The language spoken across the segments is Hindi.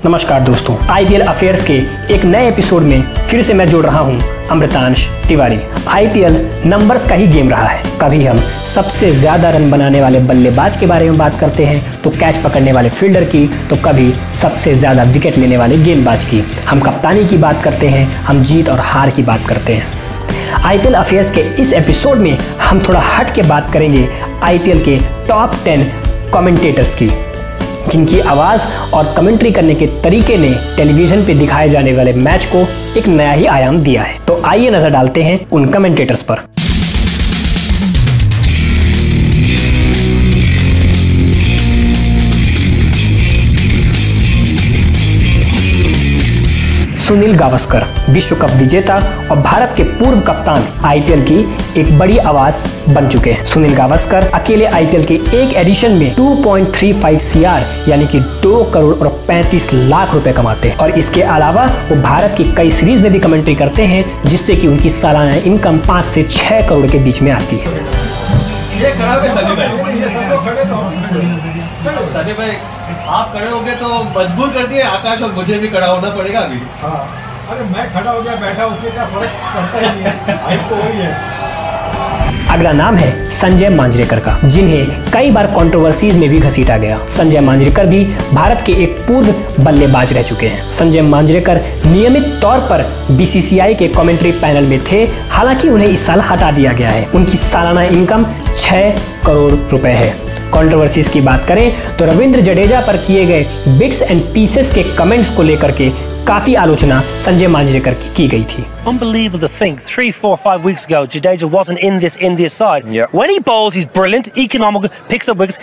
नमस्कार दोस्तों, आईपीएल अफेयर्स के एक नए एपिसोड में फिर से मैं जोड़ रहा हूं अमृतांश तिवारी। आईपीएल नंबर्स का ही गेम रहा है। कभी हम सबसे ज्यादा रन बनाने वाले बल्लेबाज के बारे में बात करते हैं तो कैच पकड़ने वाले फील्डर की, तो कभी सबसे ज्यादा विकेट लेने वाले गेंदबाज की। हम कप्तानी की बात करते हैं, हम जीत और हार की बात करते हैं। आईपीएल अफेयर्स के इस एपिसोड में हम थोड़ा हट के बात करेंगे आईपीएल के टॉप 10 कमेंटेटर्स की, जिनकी आवाज और कमेंट्री करने के तरीके ने टेलीविजन पे दिखाए जाने वाले मैच को एक नया ही आयाम दिया है। तो आइए नजर डालते हैं उन कमेंटेटर्स पर। सुनील गावस्कर, विश्व कप विजेता और भारत के पूर्व कप्तान, आईपीएल की एक बड़ी आवाज बन चुके हैं। सुनील गावस्कर अकेले आईपीएल के एक एडिशन में 2.35 CR यानी कि 2 करोड़ और 35 लाख रुपए कमाते हैं और इसके अलावा वो भारत की कई सीरीज में भी कमेंट्री करते हैं, जिससे कि उनकी सालाना इनकम 5 से 6 करोड़ के बीच में आती है। सनी भाई, आप खड़े हो गए तो मजबूर कर दिए आकाश और मुझे भी खड़ा होना पड़ेगा अभी। हाँ, अरे मैं खड़ा हो गया बैठा, उसमें क्या फर्क पड़ता ही नहीं है, हाइट तो वही है। अगला नाम है संजय मांजरेकर का, जिन्हें कई बार कंट्रोवर्सीज में भी घसीटा गया। संजय मांजरेकर भी भारत के एक पूर्व बल्लेबाज रह चुके हैं। संजय मांजरेकर नियमित तौर पर बीसीसीआई के कमेंट्री पैनल में थे, हालांकि उन्हें इस साल हटा दिया गया है। उनकी सालाना इनकम 6 करोड़ रुपए है। कंट्रोवर्सीज की बात करें तो रविंद्र जडेजा पर किए गए बिट्स एंड पीसेस के कमेंट्स को लेकर के काफी आलोचना संजय मांजरेकर की गई थी। Unbelievable to think 3, 4, 5 weeks ago Jadeja wasn't in this India side. Yep. When he bowls, he's brilliant, economical, picks up wickets,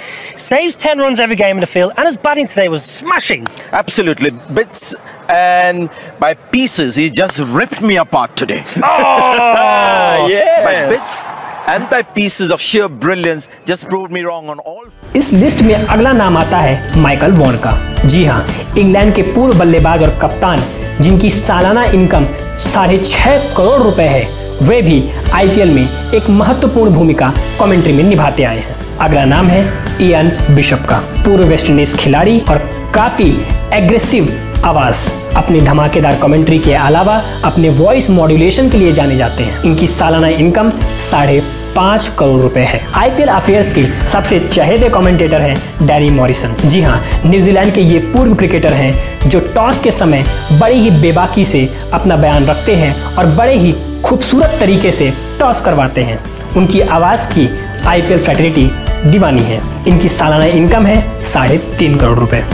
saves 10 runs every game in the field, and his batting today was smashing. Absolutely. Bits and by pieces, he just ripped me apart today. Oh, yes. By bits and by pieces of sheer brilliance, just proved me wrong on all. इस लिस्ट में अगला नाम आता है माइकल वॉन का। जी हाँ, इंग्लैंड के पूर्व बल्लेबाज और कप्तान, जिनकी सालाना इनकम 6.5 करोड़ रुपए है, वे भी आईपीएल में एक महत्वपूर्ण भूमिका कमेंट्री में निभाते आए हैं। अगला नाम है इयान बिशप का, पूर्व वेस्टइंडीज खिलाड़ी और काफी एग्रेसिव आवाज। अपनी धमाकेदार कमेंट्री के अलावा अपने वॉइस मॉड्यूलेशन के लिए जाने जाते हैं। इनकी सालाना इनकम 5.5 करोड़ रुपए है। आईपीएल अफेयर्स के सबसे चहेते कमेंटेटर हैं डैनी मॉरिसन। जी हाँ, न्यूजीलैंड के ये पूर्व क्रिकेटर हैं जो टॉस के समय बड़ी ही बेबाकी से अपना बयान रखते हैं और बड़े ही खूबसूरत तरीके से टॉस करवाते हैं। उनकी आवाज की आईपीएल फ्रेटर्निटी दीवानी है। इनकी सालाना इनकम है 3.5 करोड़ रुपए।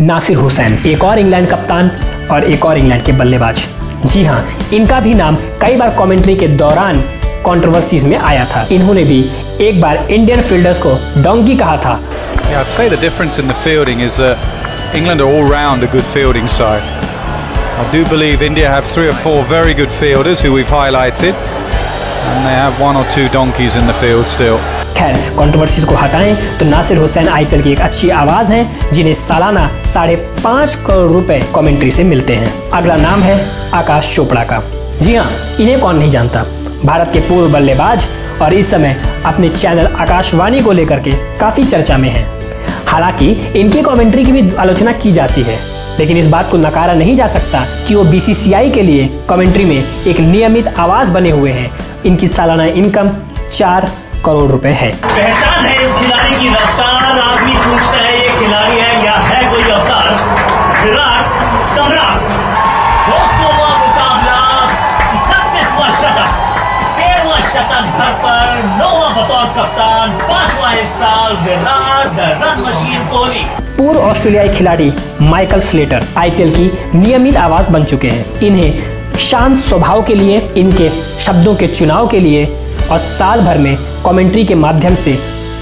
नासिर हुसैन, एक और इंग्लैंड कप्तान और एक और इंग्लैंड के बल्लेबाज। जी हाँ, इनका भी नाम कई बार कमेंट्री के दौरान कंट्रोवर्सीज में आया था। इन्होंने भी एक बार इंडियन फील्डर्स को डोंकी कहा था। Yeah, I'd say the difference in the fielding is that England are all round a good fielding side. I do believe India have 3 or 4 very good fielders who we've highlighted, and they have 1 or 2 donkeys in the field still. खैर, कंट्रोवर्सीज को हटाएं तो नासिर हुसैन आईपीएल की एक अच्छी आवाज हैं, जिन्हें सालाना 5.5 करोड़ रुपए कमेंट्री से मिलते हैं। अगला नाम है आकाश चोपड़ा का। जी हाँ, इन्हें कौन नहीं जानता। भारत के पूर्व बल्लेबाज और इस समय अपने चैनल आकाशवाणी को लेकर के काफी चर्चा में हैं। हालांकि इनकी कमेंट्री की भी आलोचना की जाती है, लेकिन इस बात को नकारा नहीं जा सकता कि वो बीसीसीआई के लिए कमेंट्री में एक नियमित आवाज बने हुए हैं। इनकी सालाना इनकम 4 करोड़ रुपए है। पहचान है इस खिलाड़ी की रफ्तार, आदमी पूछता है ये खिलाड़ी है या है कोई अवतार। विराट सम्राट, 200वां मुकाबला, 31वां शतक, 13वां शतक घर पर, 9वां बतौर कप्तान, 5वां इस साल, Virat the run machine Kohli. पूर्व ऑस्ट्रेलियाई खिलाड़ी माइकल स्लेटर आईपीएल की नियमित आवाज बन चुके हैं। इन्हें शांत स्वभाव के लिए, इनके शब्दों के चुनाव के लिए और साल भर में कमेंट्री के माध्यम से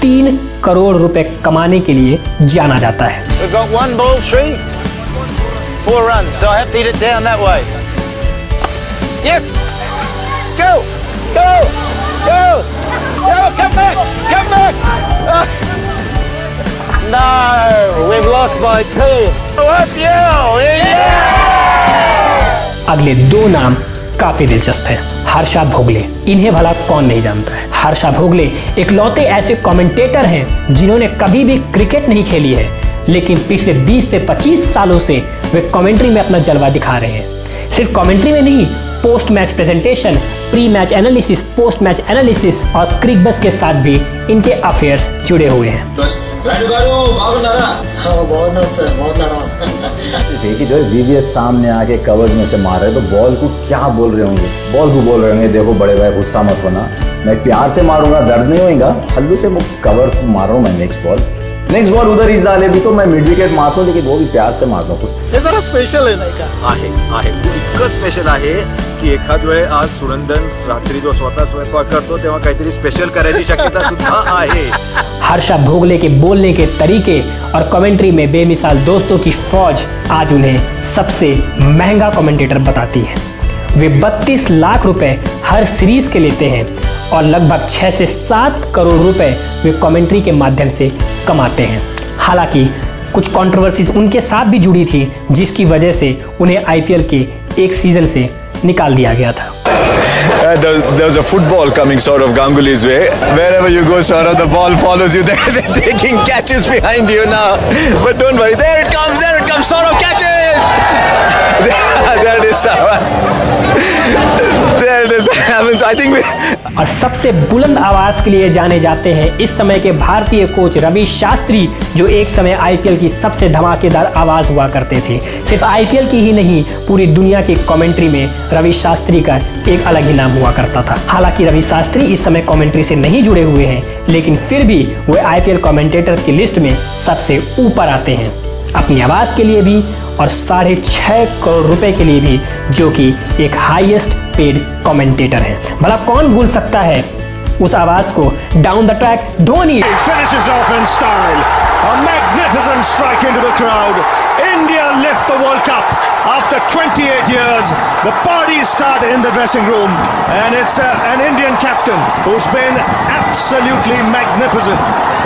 3 करोड़ रुपए कमाने के लिए जाना जाता है। We've got 1 ball, 3, 4 runs, so I have to hit it down that way. Yes, go, go, go, go, come back. No, we've lost by 2. Oh, IPL, अगले 2 नाम काफी दिलचस्प हैं। हर्षा भोगले, इन्हें भला कौन नहीं जानता है। हर्षा भोगले इकलौते ऐसे कमेंटेटर हैं जिन्होंने कभी भी क्रिकेट नहीं खेली है, लेकिन पिछले 20 से 25 सालों से वे कमेंट्री में अपना जलवा दिखा रहे हैं। सिर्फ कमेंट्री में नहीं, post match presentation, pre match analysis, post match analysis और क्रिकबस के साथ भी इनके अफेयर्स जुड़े हुए हैं। देखिए जो वीवीएस सामने आके कवर्स में से मार रहे तो बॉल को क्या बोल रहे होंगे, बॉल को बोल रहे होंगे देखो बड़े भाई गुस्सा मत होना, मैं प्यार से मारूंगा, दर्द नहीं होगा, हल्लू से कवर मार रहा हूँ मैं, नेक्स्ट बॉल उधर ही डाले भी तो मैं मिड विकेट मारता हूँ, लेकिन वो भी प्यार से मारता हूँ। हे जरा स्पेशल आहे नाही का? आहे इतकं स्पेशल आहे की एखाद वेळे आज सुनंदन रात्री जो स्वतः स्वयंपाक करतो तेव्हा काहीतरी स्पेशल करायची शक्यता सुद्धा आहे। हर्षा भोगले के बोलने के तरीके और कमेंट्री में बेमिसाल दोस्तों की फौज आज उन्हें सबसे महंगा कमेंटेटर बताती है। वे 32 लाख रुपए हर सीरीज के लेते हैं और लगभग 6 से 7 करोड़ रुपए वे कमेंट्री के माध्यम से कमाते हैं। हालांकि कुछ कंट्रोवर्सीज उनके साथ भी जुड़ी थी, जिसकी वजह से उन्हें आईपीएल के एक सीजन से निकाल दिया गया था। There's a football coming sort of Ganguly's way. Wherever you go, sort of the ball follows you. They're taking catches behind you now. But don't worry, there it comes, sort of catches. There it is. There it is. That happens. I think we. और सबसे बुलंद आवाज के लिए जाने जाते हैं इस समय के भारतीय कोच रवि शास्त्री, जो एक समय आईपीएल की सबसे धमाकेदार आवाज हुआ करते थे। सिर्फ आईपीएल की ही नहीं, पूरी दुनिया की कमेंट्री में रवि शास्त्री का एक अलग ही नाम हुआ करता था। हालांकि रवि शास्त्री इस समय कमेंट्री से नहीं जुड़े हुए हैं, लेकिन फिर भी वे आईपीएल कमेंटेटर की लिस्ट में सबसे ऊपर आते हैं, अपनी आवाज के लिए भी और 6.5 करोड़ रुपए के लिए भी, जो कि एक हाईएस्ट पेड कमेंटेटर है। भला कौन भूल सकता है उस आवाज को। Down the track Dhoni finishes off in style, a magnificent strike into the crowd. India lift the World Cup after 28 years. The parties start in the dressing room, and it's an Indian captain who's been absolutely magnificent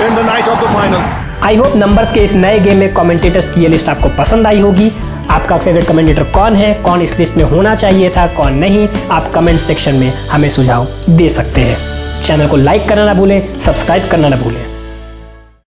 in the night of the final. I hope numbers के इस नए गेम में कमेंटेटर्स की ये लिस्ट आपको पसंद आई होगी। आपका फेवरेट कमेंटेटर कौन है, कौन इस लिस्ट में होना चाहिए था, कौन नहीं, आप कमेंट सेक्शन में हमें सुझाव दे सकते हैं। चैनल को लाइक करना ना भूलें, सब्सक्राइब करना ना भूलें।